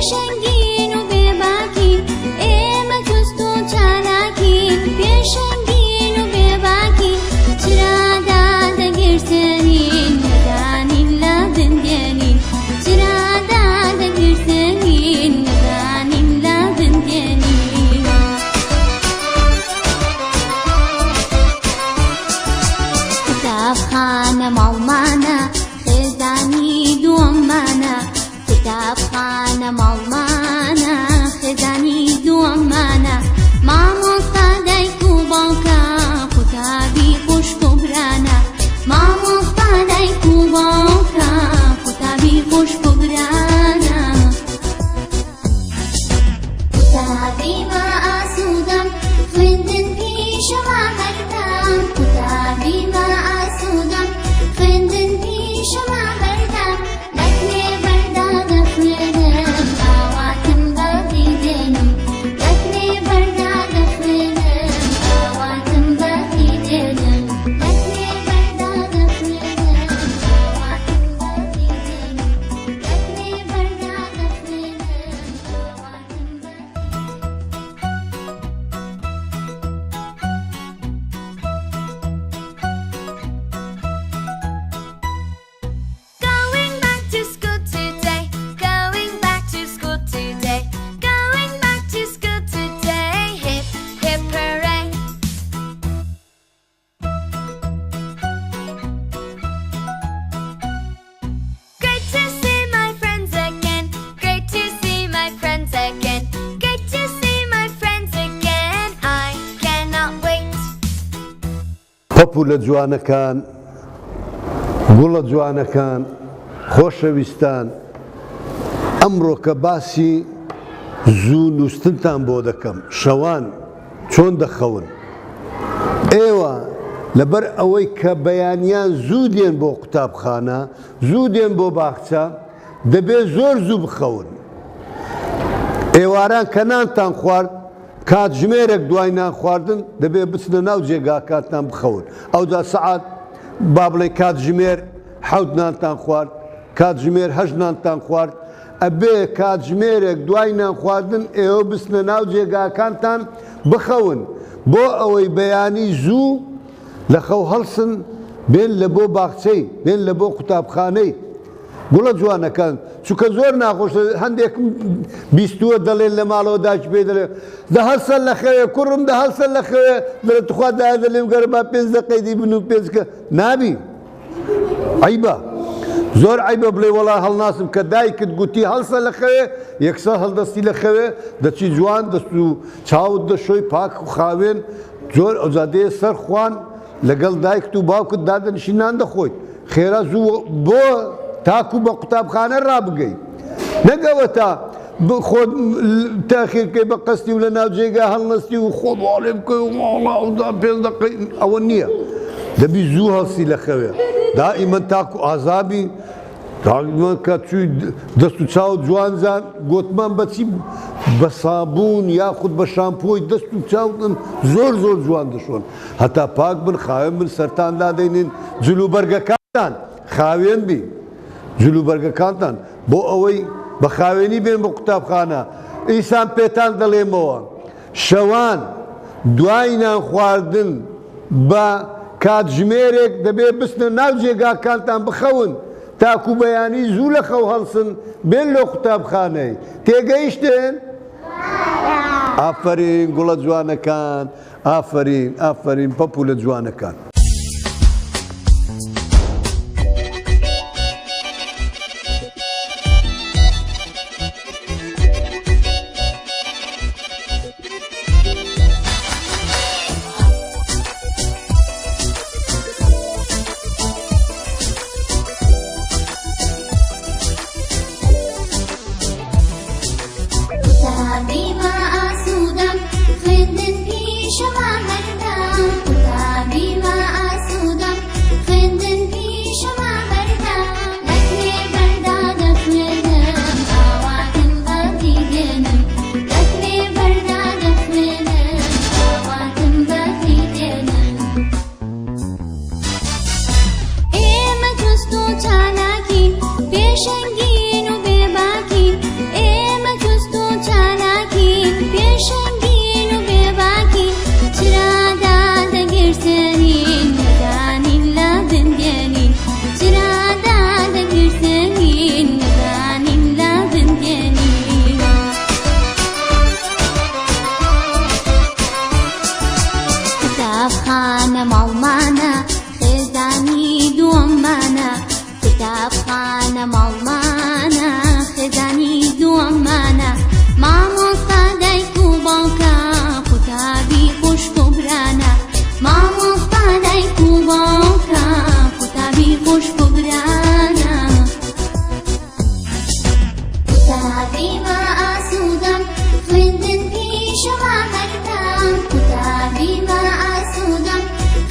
پێشەنگین و بێباکین ئێمە چوست و چالاکین پێشەنگین و بێباکین چرادا دەگرتنین نەزانین لە بندێنین چرادا دەگرتنین نەزانین لە بندێنین کتابخانە ماڵمانە خێزانی دووەممانە کتابخانە ماڵمانە خێزانی دووەممانە مامۆستا دایک و باوکە قوتابی خوشک و برانە مامۆستا دایک و باوکە قوتابی خوشک و برانە قوتابی بە ئاسوودەم خوێندن پیشەما هەردەم قوتابی بە ئاسوودەم خوێندن پیشەما هەردەم لەکرێ بەردا دەخوێنم ئاواتم بەدی دێنم لەکرێ بەردا دەخوێنم ئاواتم بەدی دێنم لەکرێ بەردا دەخوێنم ئاواتم بەدی دێنم لەکرێ بەردا دەخوێنم ئاواتم بەدی Going back to school today, going back to school today, going back to school today, hip, hip hooray. Great to see my friends again, great to see my friends again, great to see my friends again, I cannot wait. پەپوولە جوانەکان گوڵە جوانەکان خۆشەویستان ئەمڕۆ کە باسی زوو نووستنتان بۆ دەکەم شەوان چۆن دەخەون ئێوە لەبەر ئەوەی کە بەیانیان زوو دێن بۆ قوتابخانە زوو دێن بۆ باخچە دەبێت زۆر زوو بخەون ئێواران کە نانتان خوارد کاتژمێرێک دوای نان خواردن دەبێت بچنە ناو جێگاکاتان بخەون ئەوجا سەعات با بڵێ کاتژمێر حەوت نانتان خوارد کاتژمێر هەشت نانتان خوارد ئەبێ کاتژمێرێک دوای نان خواردن ئێوە بچنە ناو جێگاکانتان بخەون بۆ ئەوەی بەیانی زوو لە خەو هەڵسن بێن لە بۆ باخچەی بێن لە بۆ قوتابخانەی گوڵە جوانەکان چونکە زۆر ناخۆشە هەندێکم بیستووە دەڵێن لە ماڵەوە داچ پێ دەڵێ دە هەڵسەر لە خەوێ کوڕم دە هەڵسەر لە خەوێ دەڵێت تخوا دایە دەڵێم گەرە با 5 دقەیدی بن و پێچکە نابی عیبە زۆر عیبە بڵێ وەڵا هەڵناسم کە دایکت گوتی هەڵسە لە خەوێ یەکسەر هەڵدەستی لە خەوێ دەچی جوان دەست و چاوت دەشۆی پاک و خاوێن زۆر ئەوجادەیە سەر خوان لەگەڵ دایکت و باوکت دادەنشینان دەخۆیت خێرا زوو بۆ تاکو بە قوتابخانە ڕابگەیت نەگەوە تا خۆت تاخیرکەی بە قەستی و لە ناو جێگا هەڵنەستی و خۆت واڵێ بکەی و ماڵاودا 5 دقەی ئەوە نییە دەبی زوو هەڵسی لە خەوێ دائیمەن تاکو ئازابی دائیمەن کە چووی دەست و چاوت جوانزان گوتمان بەچی بە سابوون یاخود بە شامپۆی دەست و چاوتن زۆر زۆر جوان دەشۆن هەتا پاک بن خاوێن بن سەرتان دادەینێن جلوبەرگەکانتان خاوێن بی جلوبەرگەکانتان بۆ ئەوەی بە خاوێنی بێن بە قوتابخانە ئیسان پێتان دەڵێمەوە شەوان دوای نان خواردن بە کاتژمێرێک دەبێت بچنە ناو جێگاکانتان بخەون تاکو بەیانی زوو لە خەو هەڵسن بێن لە قوتابخانەی تێگەیشتن ئافەرین گوڵە جوانەکان ئافەرین ئافەرین پەپوولە جوانەکان قوتابی بە ئاسوودەم خوێندن پیشەما هەردەم قوتابی بە خوش ببرانا كتابي ما أسودم خويندن بيشما بردم كتابي ما أسودم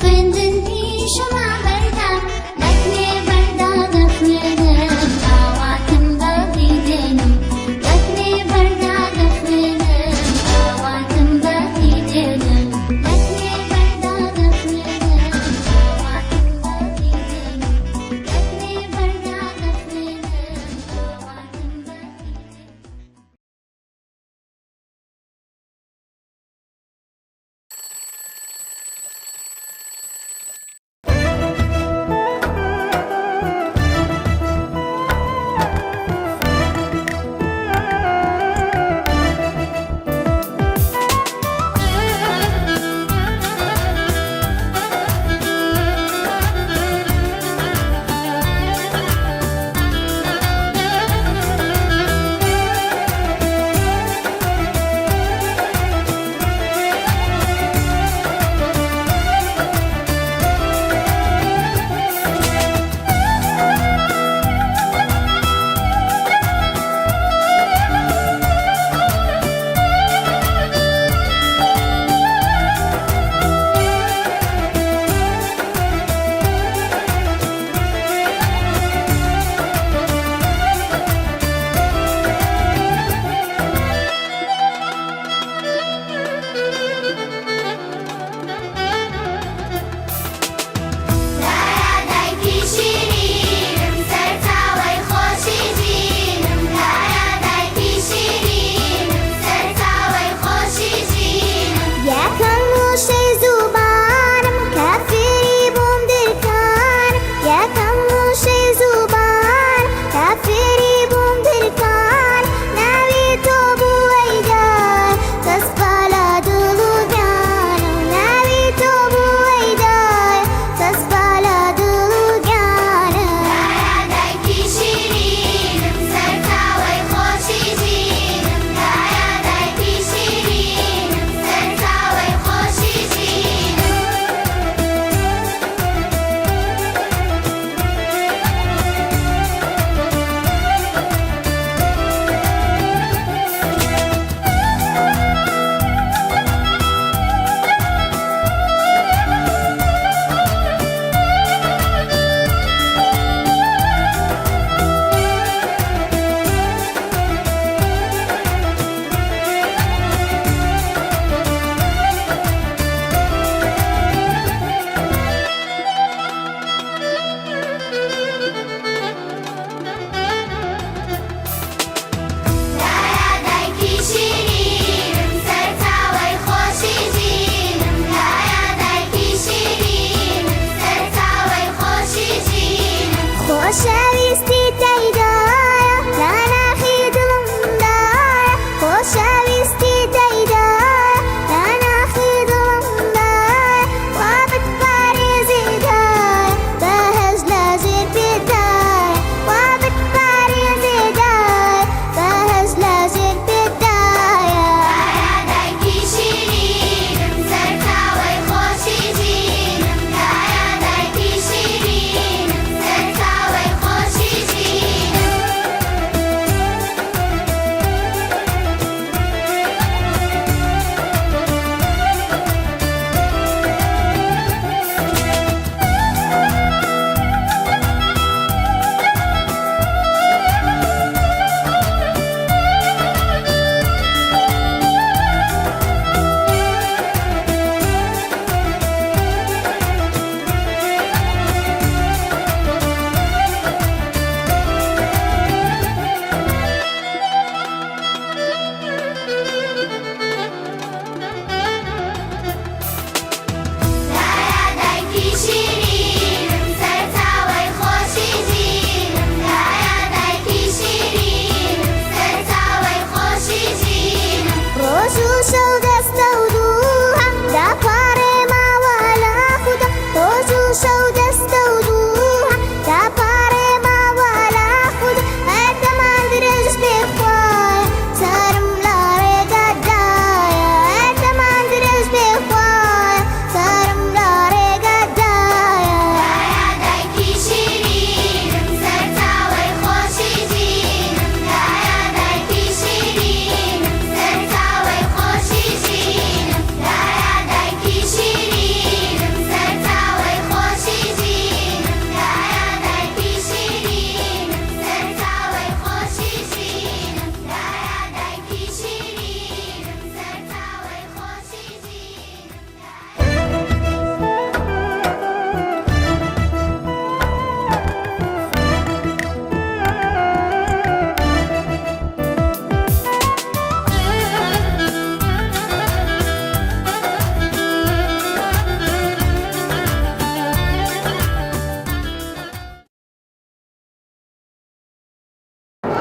خويندن بيشما بردم لكني بردا دخوينم آواتم بخيدنم لكني بردا دخوينم آواتم بخيدنم لكني بردا دخوينم آواتم بخيدنم لكني بردا دخوينم آواتم بخيدنم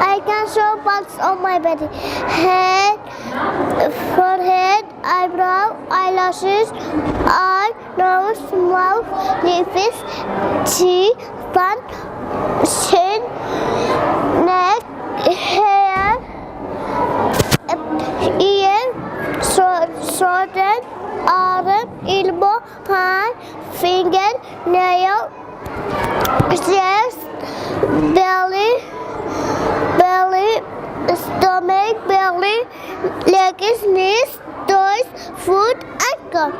I can show parts of my body. Head, forehead, eyebrow, eyelashes, eye, nose, mouth, lips, teeth, front, chin, neck, hair, ear, shoulder, arm, elbow, hand, finger, nail, chest, belly, stomach, belly, legs, knees, toes, foot, ankle.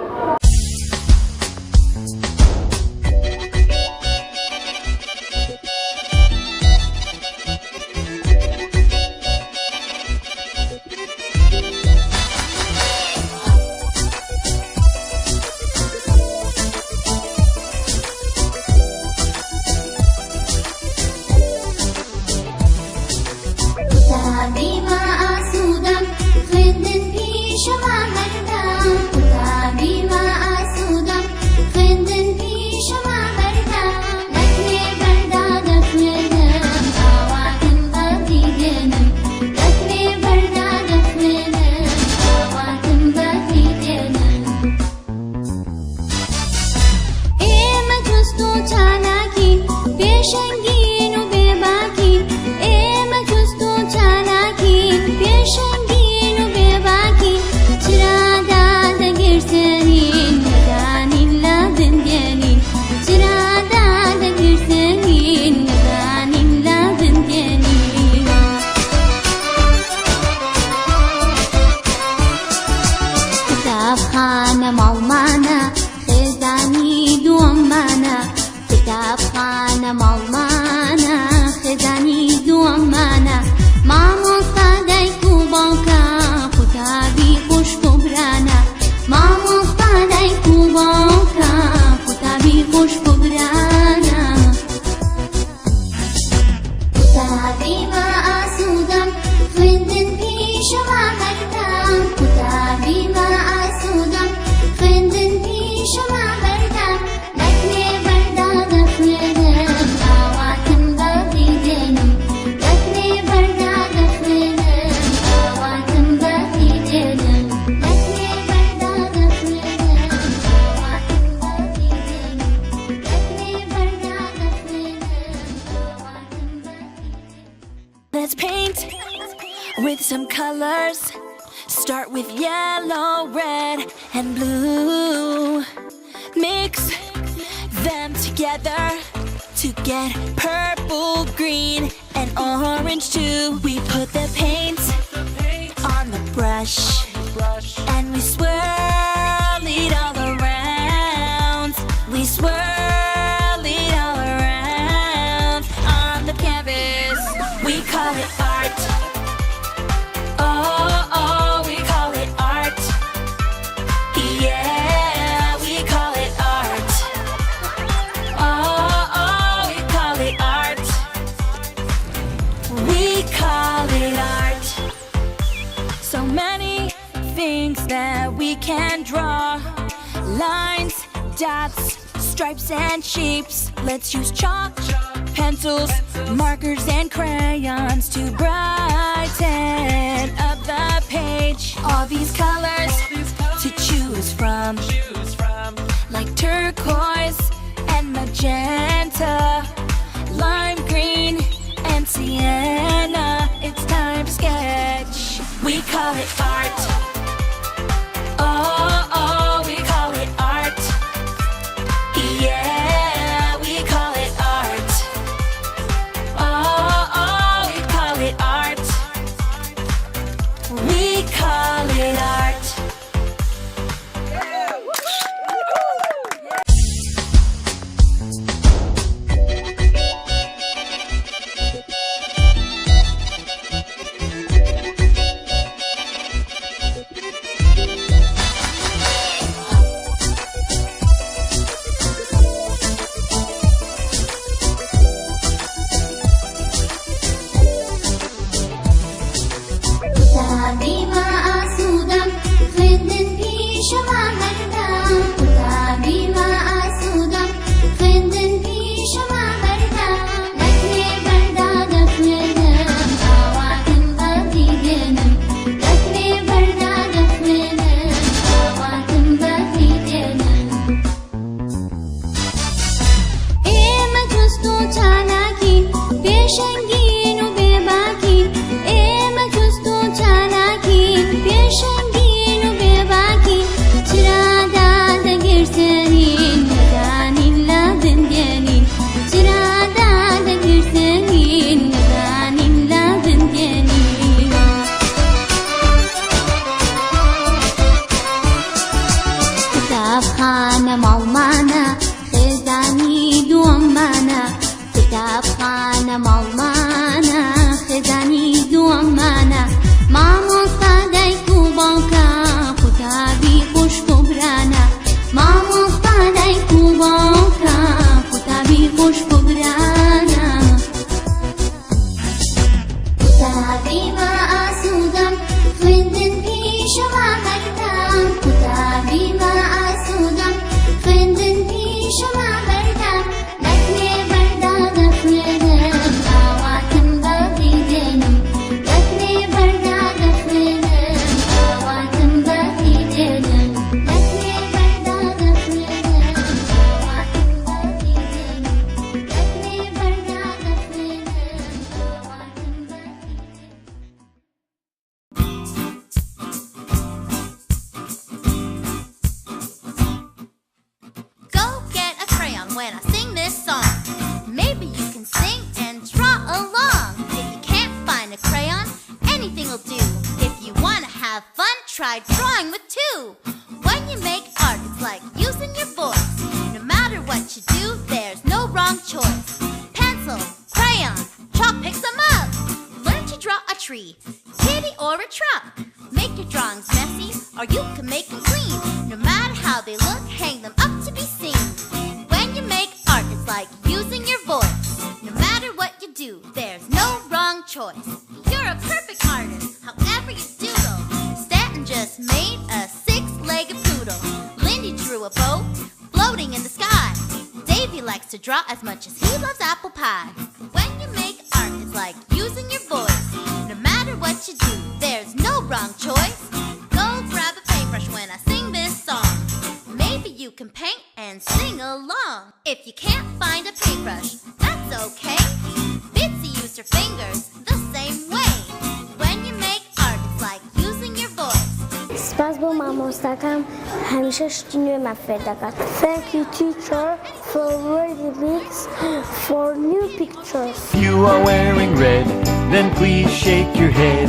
كتابي ما أسودم خندن پیشما بردم كتابی ما أسودم خندن پیشما بردم لکنی برداد خوێنم ئاواتم بەفی دێنم لکنی برداد خوێنم ئاواتم بەفی دێنم ئێمە جوست و چالاکی پێشەنگین و بێباکی ئێمە جوست و چالاکین پێشەنگین و بێباکی چرادا دەگرسێنین نەدانین لا بنگێنین چرادا دەگرسێنین نەدانین لا بنگێنین کتابخانە ماڵمانە خێزانی دووەممانە کتابخانە ماڵمانە خێزانی دووەممانە مامۆستا دایک و باوکە قوتابی خوشک و برانە مامۆستا دایک و باوکە قوتابی خوشک و برانە كتابي ما أسودم خوێندن پیشەما بەردەم كتابي ما أسودم خوێندن پیشەما بەردەم لەکنێ بەردادە خوێنم ئاواتم بەفی دێنم لەکنێ بەردادە خوێنم ئاواتم بەفی دێنم لەکنێ بەردادە خوێنم ئاواتم بەفی دێنم لەکنێ بەردادە خوێنم ئاواتم بەفی Let's paint with some colors. Start with yellow, red, and blue. Mix them together to get purple, green, and orange too. We put the paint on the brush and we swirl it all around. We swirl it all around on the canvas. We call it art. Oh, we call it art. Yeah, we call it art. Oh, we call it art. We call it art. So many things that we can draw. Lines, dots, stripes and shapes. Let's use chalk, pencils, markers and crayons to brighten up the page. All these colors to choose from, like turquoise and magenta, lime green and sienna. It's time to sketch. We call it art. Oh, we call it art. Yeah, we call it art. Oh, we call it art. We call it art. try drawing with two. When you make art, it's like using your voice. No matter what you do, there's no wrong choice. Pencil, crayon, chalk picks them up. Learn to draw a tree, kitty, or a truck. Make your drawings messy, or you can make them clean. No matter how they look, hang them up to be seen. When you make art, it's like using your voice. No matter what you do, there's no wrong choice. You're a perfect artist, however you doodle. Stanton just made a six-legged poodle. Lindy drew a boat floating in the sky. Davy likes to draw as much as he loves apple pie. When you make art, it's like using your voice. No matter what you do, there's no wrong choice. Go grab a paintbrush when I sing this song. Maybe you can paint and sing along. If you can't find a paintbrush, that's okay. Bitsy used her fingers the same way. When you make art, it's like using your voice. سپاس با مامۆستاکەم هەمیشە شتی نوێ مافێر دەکات. Thank you teacher for reading books for new pictures. If you are wearing red, then please shake your head.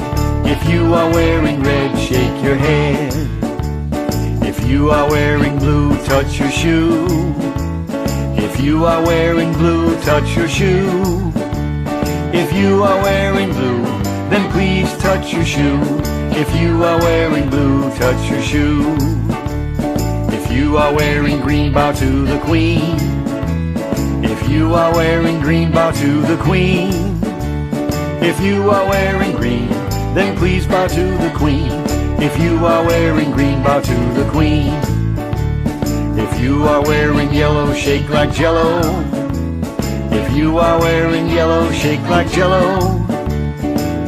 If you are wearing red, shake your head. If you are wearing blue, touch your shoe. If you are wearing blue, touch your shoe. If you are wearing blue, then please touch your shoe. If you are wearing blue, touch your shoe. If you are wearing green, bow to the queen. If you are wearing green, bow to the queen. If you are wearing green, then please bow to the queen. If you are wearing green, bow to the queen. If you are wearing yellow, shake like jello. If you are wearing yellow, shake like jello.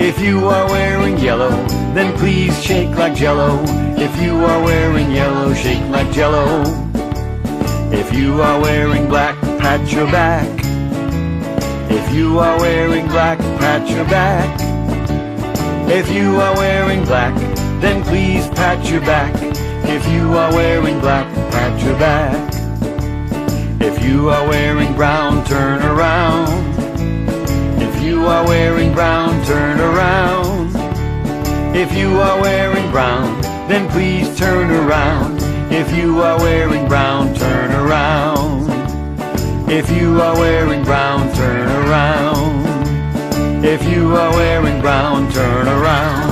If you are wearing yellow, then please shake like jello. If you are wearing yellow, shake like jello. If you are wearing black, pat your back. If you are wearing black, pat your back. If you are wearing black, then please pat your back. If you are wearing black, pat your back. If you are wearing brown, turn around. If you are wearing brown, turn around. If you are wearing brown, then please turn around. If you are wearing brown, turn around. If you are wearing brown, turn around. If you are wearing brown, turn around.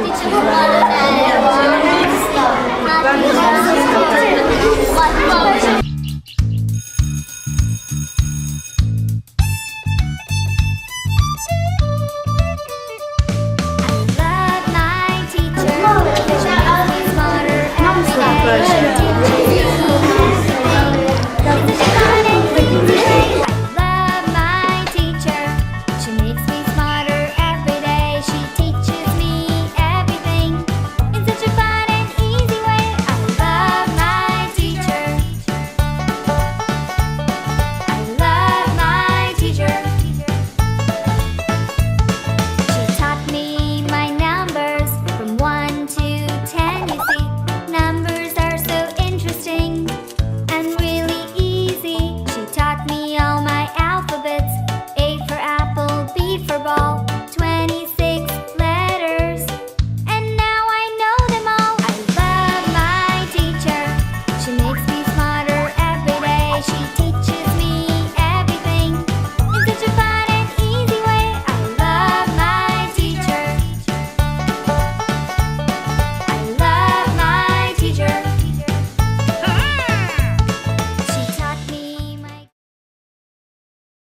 to learn